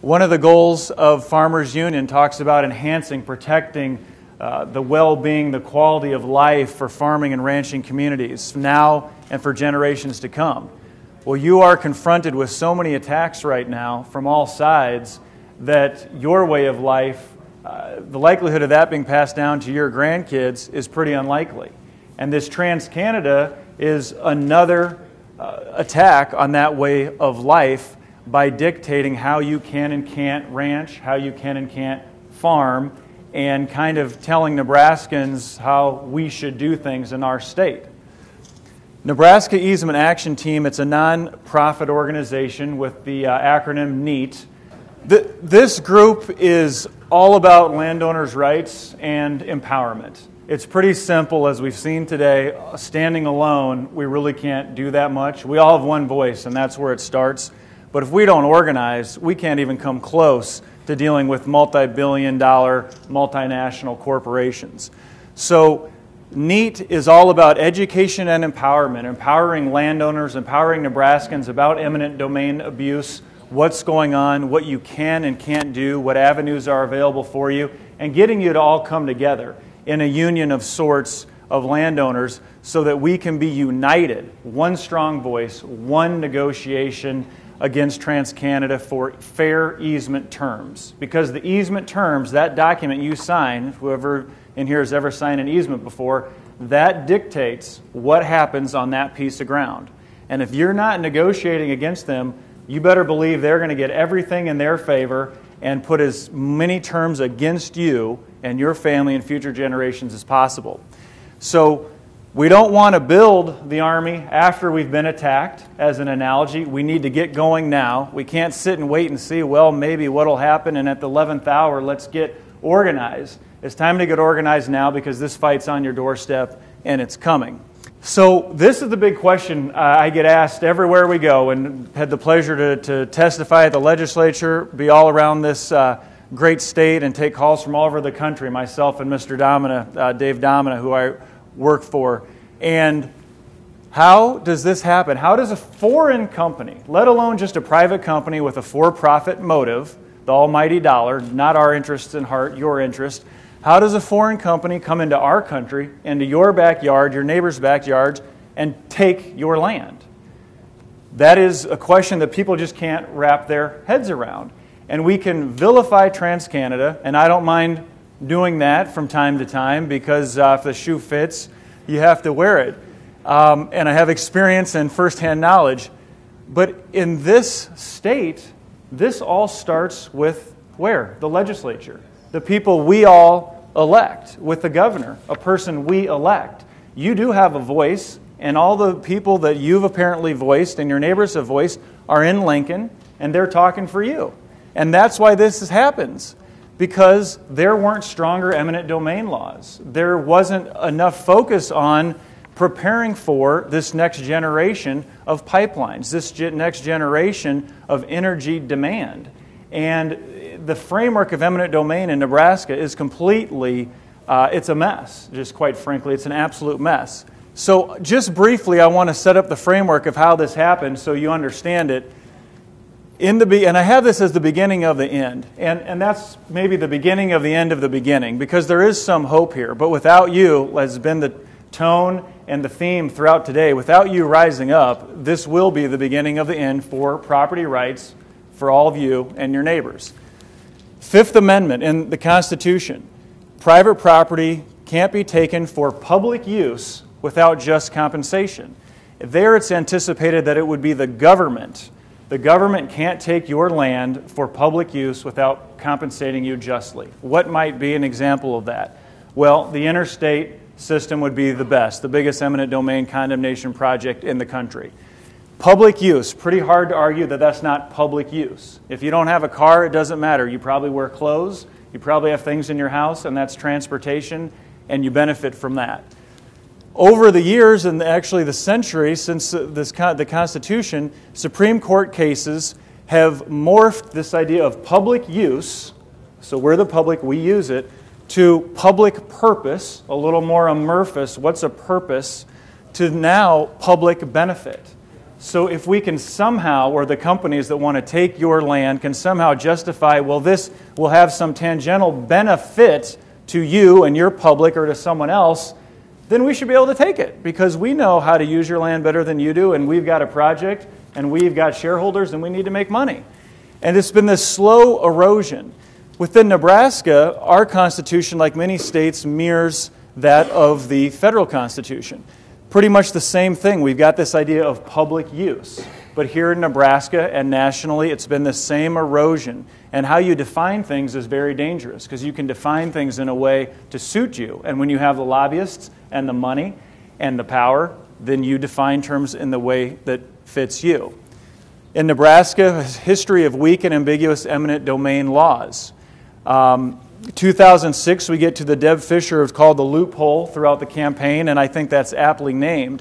One of the goals of Farmers Union talks about enhancing, protecting the well-being, the quality of life for farming and ranching communities now and for generations to come. Well, you are confronted with so many attacks right now from all sides that your way of life, the likelihood of that being passed down to your grandkids is pretty unlikely. And this Trans-Canada is another attack on that way of life by dictating how you can and can't ranch, how you can and can't farm, and kind of telling Nebraskans how we should do things in our state. Nebraska Easement Action Team, it's a non-profit organization with the acronym NEAT. This group is all about landowners' rights and empowerment. It's pretty simple, as we've seen today. Standing alone, we really can't do that much. We all have one voice, and that's where it starts. But if we don't organize, we can't even come close to dealing with multi-billion-dollar multinational corporations. So NEAT is all about education and empowerment, empowering landowners, empowering Nebraskans about eminent domain abuse, what's going on, what you can and can't do, what avenues are available for you, and getting you to all come together in a union of sorts of landowners so that we can be united, one strong voice, one negotiation against Trans-Canada for fair easement terms. Because the easement terms, that document you sign, whoever in here has ever signed an easement before, that dictates what happens on that piece of ground. And if you're not negotiating against them, you better believe they're going to get everything in their favor and put as many terms against you and your family and future generations as possible. So we don't want to build the Army after we've been attacked, as an analogy. We need to get going now. We can't sit and wait and see, well, maybe what will happen, and at the 11th hour, let's get organized. It's time to get organized now because this fight's on your doorstep, and it's coming. So this is the big question I get asked everywhere we go, and had the pleasure to testify at the legislature, be all around this great state, and take calls from all over the country, myself and Mr. Domina, Dave Domina, who I work for. And how does this happen? How does a foreign company, let alone just a private company with a for-profit motive, the almighty dollar, not our interests in heart, your interest, how does a foreign company come into our country, into your backyard, your neighbor's backyards, and take your land? That is a question that people just can't wrap their heads around. And we can vilify Trans-Canada, and I don't mind doing that from time to time because if the shoe fits, you have to wear it. And I have experience and firsthand knowledge. But in this state, this all starts with where? The legislature. The people we all elect, with the governor, a person we elect. You do have a voice, and all the people that you've apparently voiced and your neighbors have voiced are in Lincoln, and they're talking for you. And that's why this happens. Because there weren't stronger eminent domain laws. There wasn't enough focus on preparing for this next generation of pipelines, this next generation of energy demand. And the framework of eminent domain in Nebraska is completely, it's a mess, just quite frankly. It's an absolute mess. So just briefly, I want to set up the framework of how this happened so you understand it. And I have this as the beginning of the end. And that's maybe the beginning of the end of the beginning, because there is some hope here. But without you, as has been the tone and the theme throughout today, without you rising up, this will be the beginning of the end for property rights for all of you and your neighbors. Fifth Amendment in the Constitution. Private property can't be taken for public use without just compensation. There it's anticipated that it would be the government. The government can't take your land for public use without compensating you justly. What might be an example of that? Well, the interstate system would be the best, the biggest eminent domain condemnation project in the country. Public use, pretty hard to argue that that's not public use. If you don't have a car, it doesn't matter. You probably wear clothes, you probably have things in your house, and that's transportation, and you benefit from that. Over the years, and actually the centuries since the Constitution, Supreme Court cases have morphed this idea of public use, so we're the public, we use it, to public purpose, a little more amorphous, what's a purpose, to now public benefit. So if we can somehow, or the companies that want to take your land can somehow justify, well, this will have some tangential benefit to you and your public or to someone else, then we should be able to take it because we know how to use your land better than you do, and we've got a project, and we've got shareholders, and we need to make money. And it's been this slow erosion. Within Nebraska, our Constitution, like many states, mirrors that of the federal Constitution. Pretty much the same thing. We've got this idea of public use. But here in Nebraska and nationally, it's been the same erosion. And how you define things is very dangerous because you can define things in a way to suit you. And when you have the lobbyists and the money and the power, then you define terms in the way that fits you. In Nebraska, a history of weak and ambiguous eminent domain laws. 2006, we get to the Deb Fischer, it's called the loophole throughout the campaign, and I think that's aptly named.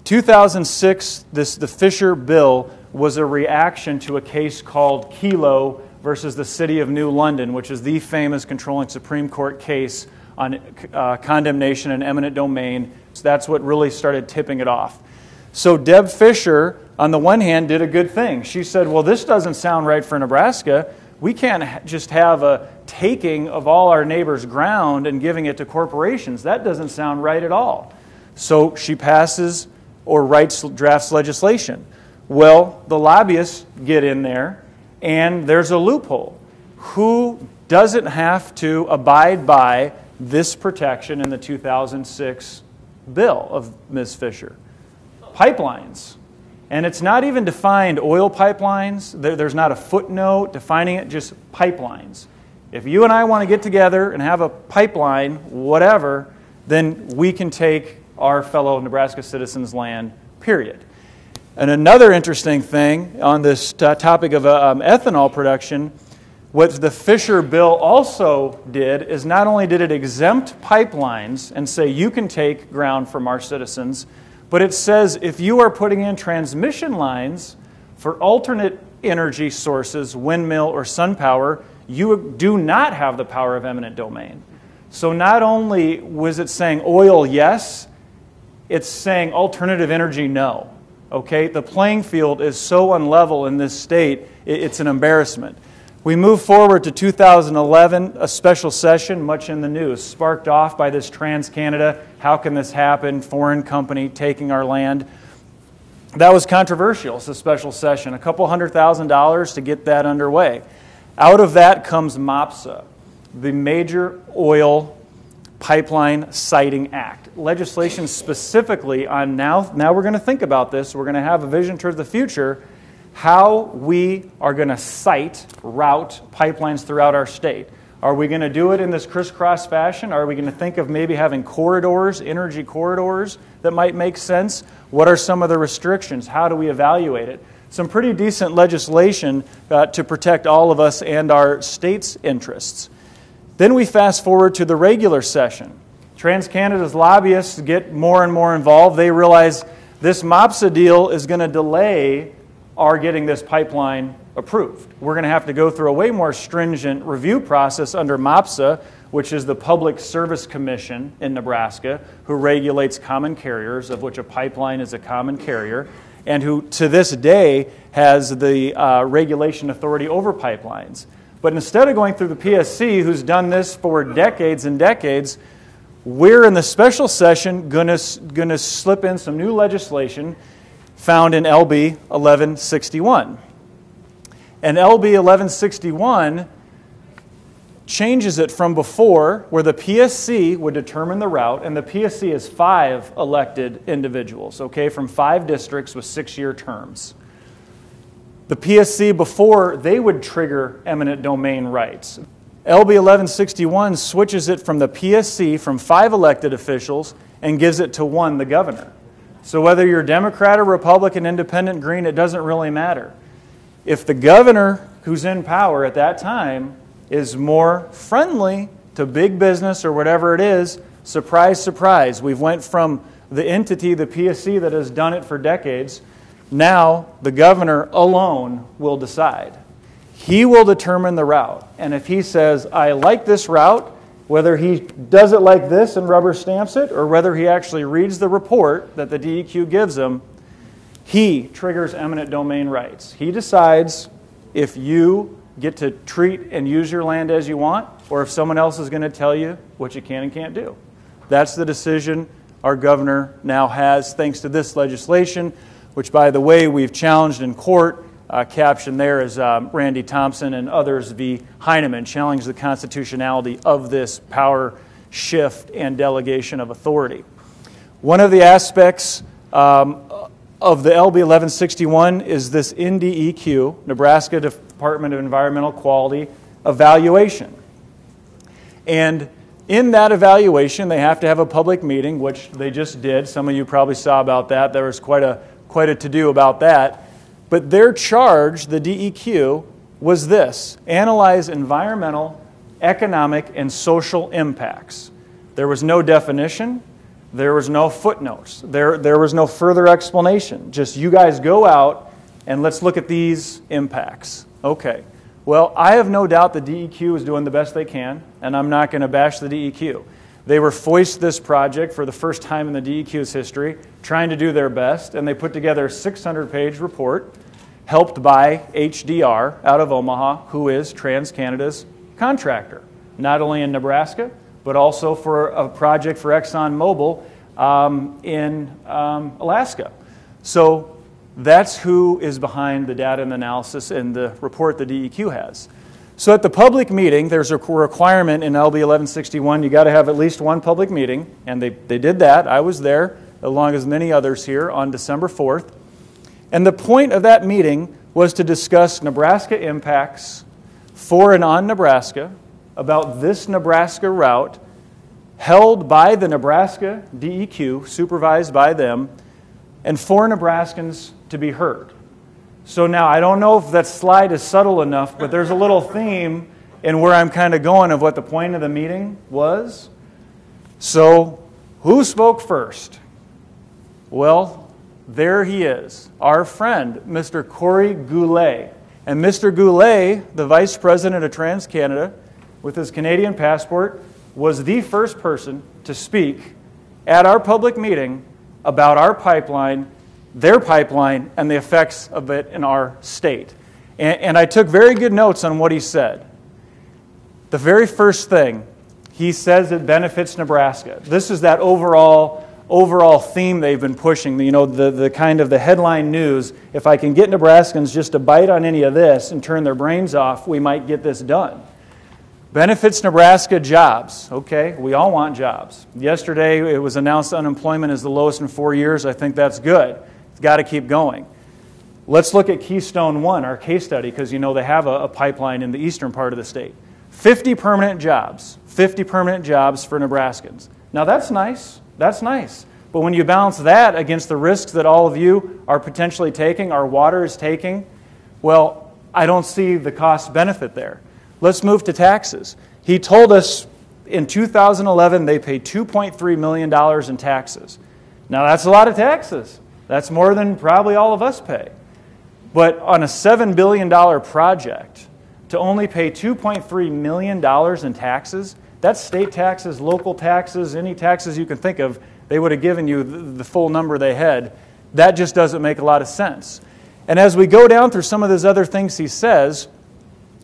2006, the Fischer bill was a reaction to a case called Kelo versus the City of New London, which is the famous controlling Supreme Court case on condemnation in eminent domain. So that's what really started tipping it off. So Deb Fischer, on the one hand, did a good thing. She said, well, this doesn't sound right for Nebraska. We can't just have a taking of all our neighbors' ground and giving it to corporations. That doesn't sound right at all. So she passes or drafts legislation. Well, the lobbyists get in there, and there's a loophole. Who doesn't have to abide by this protection in the 2006 bill of Ms. Fischer? Pipelines. And it's not even defined oil pipelines. There's not a footnote defining it, just pipelines. If you and I want to get together and have a pipeline, whatever, then we can take our fellow Nebraska citizens' land, period. And another interesting thing on this topic of ethanol production, what the Fischer bill also did is not only did it exempt pipelines and say you can take ground from our citizens, but it says if you are putting in transmission lines for alternate energy sources, windmill or sun power, you do not have the power of eminent domain. So not only was it saying oil yes, it's saying alternative energy no. Okay? The playing field is so unlevel in this state, it's an embarrassment. We move forward to 2011, a special session, much in the news, sparked off by this Trans-Canada, how can this happen, foreign company taking our land. That was controversial, it's a special session, a couple $100,000 to get that underway. Out of that comes MOPSA, the Major Oil Pipeline Siting Act. Legislation specifically on now we're going to think about this, we're going to have a vision towards the future, how we are going to route pipelines throughout our state. Are we going to do it in this crisscross fashion? Are we going to think of maybe having corridors, energy corridors that might make sense? What are some of the restrictions? How do we evaluate it? Some pretty decent legislation to protect all of us and our state's interests. Then we fast forward to the regular session. Trans-Canada's lobbyists get more and more involved. They realize this MOPSA deal is going to delay our getting this pipeline approved. We're going to have to go through a way more stringent review process under MOPSA, which is the Public Service Commission in Nebraska, who regulates common carriers, of which a pipeline is a common carrier, and who to this day has the regulation authority over pipelines. But instead of going through the PSC, who's done this for decades and decades, we're in the special session going to slip in some new legislation found in LB 1161. And LB 1161 changes it from before, where the PSC would determine the route, and the PSC is 5 elected individuals, okay, from 5 districts with 6-year terms. The PSC before, they would trigger eminent domain rights. LB 1161 switches it from the PSC, from 5 elected officials, and gives it to 1, the governor. So whether you're Democrat or Republican, Independent, Green, it doesn't really matter. If the governor who's in power at that time is more friendly to big business or whatever it is, surprise, surprise, we've went from the entity, the PSC, that has done it for decades. Now the governor alone will decide. He will determine the route. And if he says, I like this route, whether he does it like this and rubber stamps it, or whether he actually reads the report that the DEQ gives him, He triggers eminent domain rights. He decides if you get to treat and use your land as you want, or if someone else is going to tell you what you can and can't do. That's the decision our governor now has, thanks to this legislation, which, by the way, we've challenged in court. Captioned there is Randy Thompson and others v. Heinemann challenged the constitutionality of this power shift and delegation of authority. One of the aspects of the LB 1161 is this NDEQ, Nebraska Department of Environmental Quality, evaluation. And in that evaluation, they have to have a public meeting, which they just did. Some of you probably saw about that. There was quite a to-do about that. But their charge, the DEQ, was this: analyze environmental, economic, and social impacts. There was no definition. There was no footnotes. There was no further explanation. Just, you guys go out and let's look at these impacts. Okay. Well, I have no doubt the DEQ is doing the best they can, and I'm not going to bash the DEQ. They were foist this project for the first time in the DEQ's history, trying to do their best, and they put together a 600-page report, helped by HDR out of Omaha, who is TransCanada's contractor, not only in Nebraska, but also for a project for ExxonMobil in Alaska. So that's who is behind the data and analysis in the report the DEQ has. So at the public meeting, there's a requirement in LB 1161, you got to have at least one public meeting, and they did that. I was there, along as many others here, on December 4th. And the point of that meeting was to discuss Nebraska impacts for and on Nebraska, about this Nebraska route, held by the Nebraska DEQ, supervised by them, and for Nebraskans to be heard. So now, I don't know if that slide is subtle enough, but there's a little theme in where I'm kind of going of what the point of the meeting was. So, who spoke first? Well, there he is, our friend, Mr. Corey Goulet. And Mr. Goulet, the Vice President of TransCanada, with his Canadian passport, was the first person to speak at our public meeting about our pipeline, their pipeline, and the effects of it in our state. And I took very good notes on what he said. The very first thing, he says it benefits Nebraska. This is that overall theme they've been pushing, the kind of the headline news. If I can get Nebraskans just to bite on any of this and turn their brains off, we might get this done. Benefits Nebraska jobs. Okay, we all want jobs. Yesterday it was announced unemployment is the lowest in 4 years. I think that's good. It's got to keep going. Let's look at Keystone 1, our case study, because they have a pipeline in the eastern part of the state. 50 permanent jobs. 50 permanent jobs for Nebraskans. Now that's nice. That's nice. But when you balance that against the risks that all of you are potentially taking, our water is taking, well, I don't see the cost benefit there. Let's move to taxes. He told us in 2011 they paid $2.3 million in taxes. Now that's a lot of taxes. That's more than probably all of us pay. But on a $7 billion project, to only pay $2.3 million in taxes, that's state taxes, local taxes, any taxes you can think of, they would have given you the full number they had. That just doesn't make a lot of sense. And as we go down through some of those other things he says,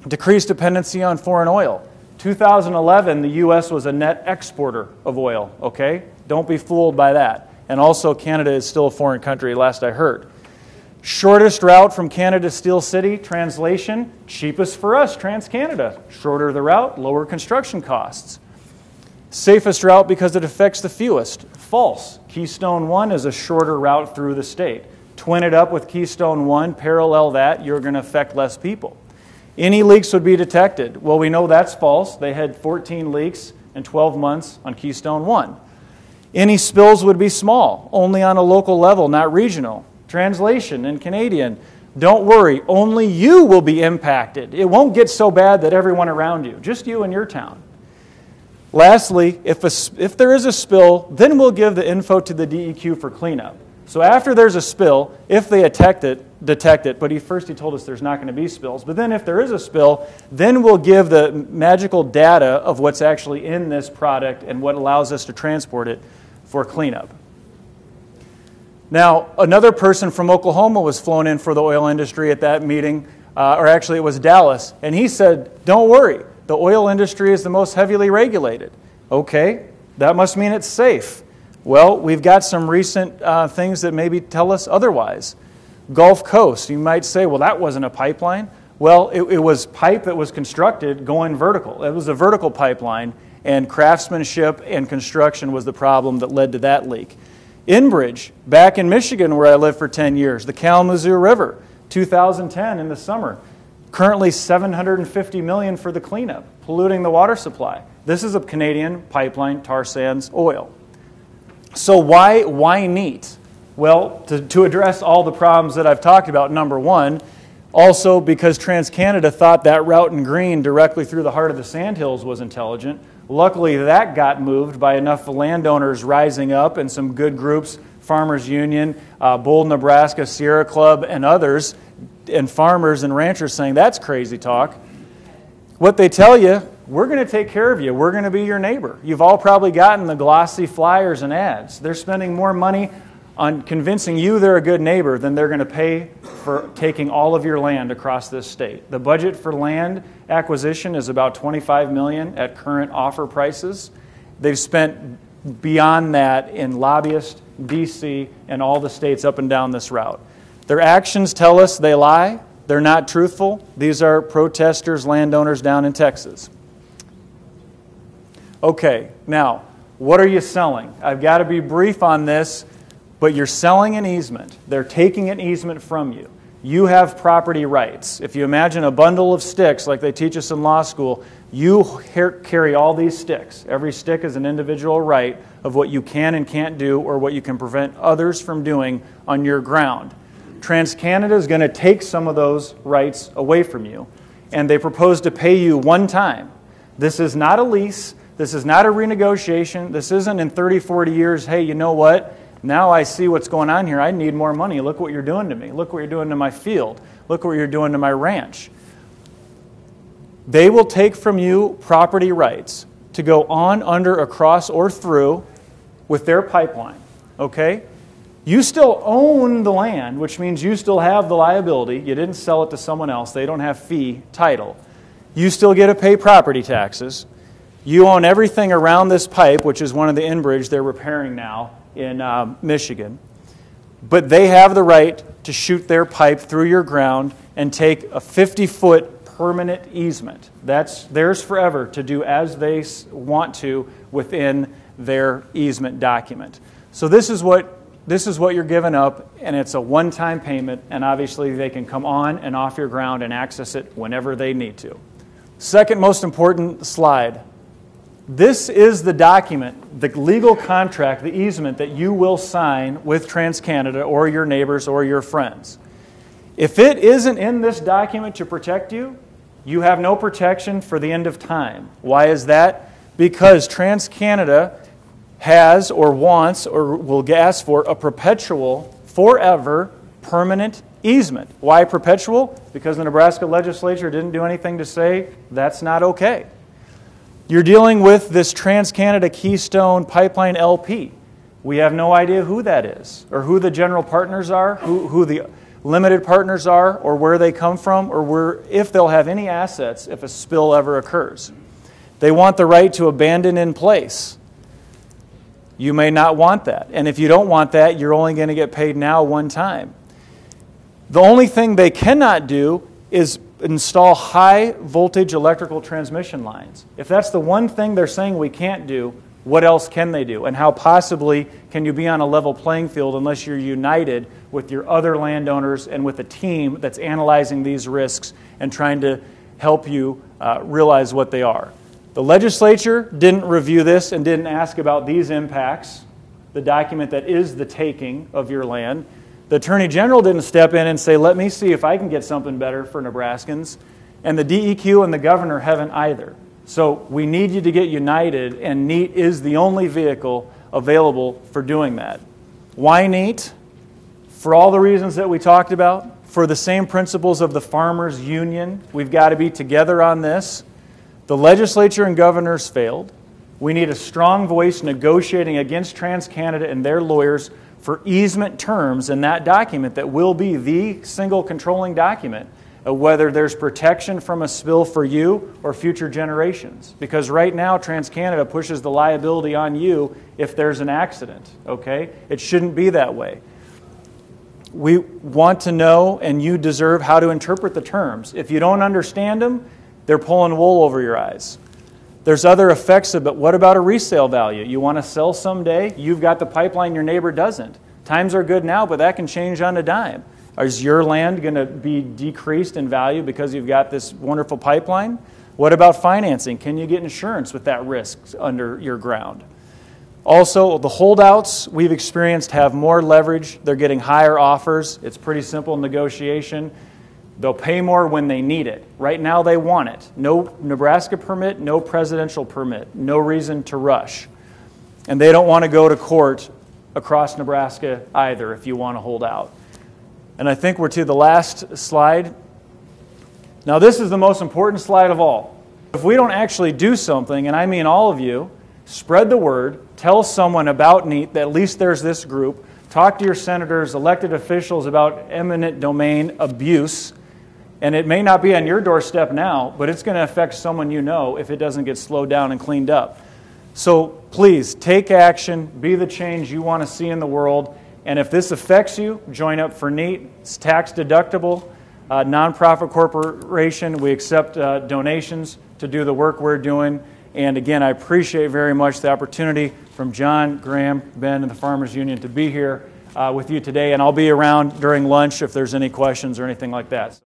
decreased dependency on foreign oil. 2011, the U.S. was a net exporter of oil, okay? Don't be fooled by that. And also, Canada is still a foreign country, last I heard. Shortest route from Canada to Steel City, translation, cheapest for us, TransCanada. Shorter the route, lower construction costs. Safest route because it affects the fewest. False. Keystone 1 is a shorter route through the state. Twin it up with Keystone 1, parallel that, you're going to affect less people. Any leaks would be detected. Well, we know that's false. They had 14 leaks in 12 months on Keystone 1. Any spills would be small, only on a local level, not regional. Translation in Canadian, don't worry, only you will be impacted. It won't get so bad that everyone around you, just you and your town. Lastly, if there is a spill, then we'll give the info to the DEQ for cleanup. So after there's a spill, if they detect it, but first he told us there's not going to be spills, but then if there is a spill, then we'll give the magical data of what's actually in this product and what allows us to transport it for cleanup. Now, another person from Oklahoma was flown in for the oil industry at that meeting, or actually it was Dallas, and he said, don't worry, the oil industry is the most heavily regulated. Okay, that must mean it's safe. Well, we've got some recent things that maybe tell us otherwise. Gulf Coast, you might say, well, that wasn't a pipeline. Well, it was pipe that was constructed going vertical. It was a vertical pipeline, and craftsmanship and construction was the problem that led to that leak. Enbridge, back in Michigan where I lived for 10 years, the Kalamazoo River, 2010 in the summer. Currently $750 million for the cleanup, polluting the water supply. This is a Canadian pipeline, tar sands oil. So why NEAT? Well, to address all the problems that I've talked about, number one, also because TransCanada thought that route in green directly through the heart of the Sandhills was intelligent. Luckily, that got moved by enough landowners rising up and some good groups, Farmers Union, Bold, Nebraska, Sierra Club, and others, and farmers and ranchers saying, that's crazy talk. What they tell you, we're going to take care of you. We're going to be your neighbor. You've all probably gotten the glossy flyers and ads. They're spending more money on convincing you they're a good neighbor than they're going to pay for taking all of your land across this state. The budget for land acquisition is about $25 million at current offer prices. They've spent beyond that in lobbyists, D.C., and all the states up and down this route. Their actions tell us they lie. They're not truthful. These are protesters, landowners down in Texas. Okay, now, what are you selling? I've got to be brief on this, but you're selling an easement. They're taking an easement from you. You have property rights. If you imagine a bundle of sticks like they teach us in law school, you carry all these sticks. Every stick is an individual right of what you can and can't do or what you can prevent others from doing on your ground. TransCanada is going to take some of those rights away from you, and they propose to pay you one time. This is not a lease. This is not a renegotiation. This isn't in 30, 40 years, hey, you know what? Now I see what's going on here. I need more money. Look what you're doing to me. Look what you're doing to my field. Look what you're doing to my ranch. They will take from you property rights to go on, under, across, or through with their pipeline. Okay? You still own the land, which means you still have the liability. You didn't sell it to someone else. They don't have fee title. You still get to pay property taxes. You own everything around this pipe, which is one of the Enbridge they're repairing now in Michigan. But they have the right to shoot their pipe through your ground and take a 50-foot permanent easement. That's theirs forever to do as they want to within their easement document. So this is what you're giving up, and it's a one-time payment, and obviously they can come on and off your ground and access it whenever they need to. Second most important slide. This is the document, the legal contract, the easement that you will sign with TransCanada or your neighbors or your friends. If it isn't in this document to protect you, you have no protection for the end of time. Why is that? Because TransCanada has or wants or will ask for a perpetual, forever, permanent easement. Why perpetual? Because the Nebraska legislature didn't do anything to say that's not okay. You're dealing with this TransCanada Keystone Pipeline LP. We have no idea who that is, or who the general partners are, who the limited partners are, or where they come from, or if they'll have any assets if a spill ever occurs. They want the right to abandon in place. You may not want that. And if you don't want that, you're only going to get paid now one time. The only thing they cannot do is install high voltage electrical transmission lines. If that's the one thing they're saying we can't do, what else can they do? And how possibly can you be on a level playing field unless you're united with your other landowners and with a team that's analyzing these risks and trying to help you realize what they are? The legislature didn't review this and didn't ask about these impacts, the document that is the taking of your land. The Attorney General didn't step in and say, let me see if I can get something better for Nebraskans. And the DEQ and the governor haven't either. So we need you to get united, and NEAT is the only vehicle available for doing that. Why NEAT? For all the reasons that we talked about, for the same principles of the Farmers Union. We've got to be together on this. The legislature and governors failed. We need a strong voice negotiating against TransCanada and their lawyers for easement terms in that document that will be the single controlling document of whether there's protection from a spill for you or future generations. Because right now, TransCanada pushes the liability on you if there's an accident, okay? It shouldn't be that way. We want to know, and you deserve, how to interpret the terms. If you don't understand them, they're pulling wool over your eyes. There's other effects of it. What about a resale value? You want to sell someday? You've got the pipeline, your neighbor doesn't. Times are good now, but that can change on a dime. Is your land going to be decreased in value because you've got this wonderful pipeline? What about financing? Can you get insurance with that risk under your ground? Also, the holdouts we've experienced have more leverage. They're getting higher offers. It's pretty simple negotiation. They'll pay more when they need it. Right now they want it. No Nebraska permit, no presidential permit. No reason to rush. And they don't want to go to court across Nebraska either if you want to hold out. And I think we're to the last slide. Now this is the most important slide of all. If we don't actually do something, and I mean all of you, spread the word, tell someone about NEAT, that at least there's this group, talk to your senators, elected officials about eminent domain abuse, and it may not be on your doorstep now, but it's going to affect someone you know if it doesn't get slowed down and cleaned up. So please, take action, be the change you want to see in the world, and if this affects you, join up for NEAT. It's tax deductible, nonprofit corporation. We accept donations to do the work we're doing. And again, I appreciate very much the opportunity from John, Graham, Ben, and the Farmers Union to be here with you today. And I'll be around during lunch if there's any questions or anything like that.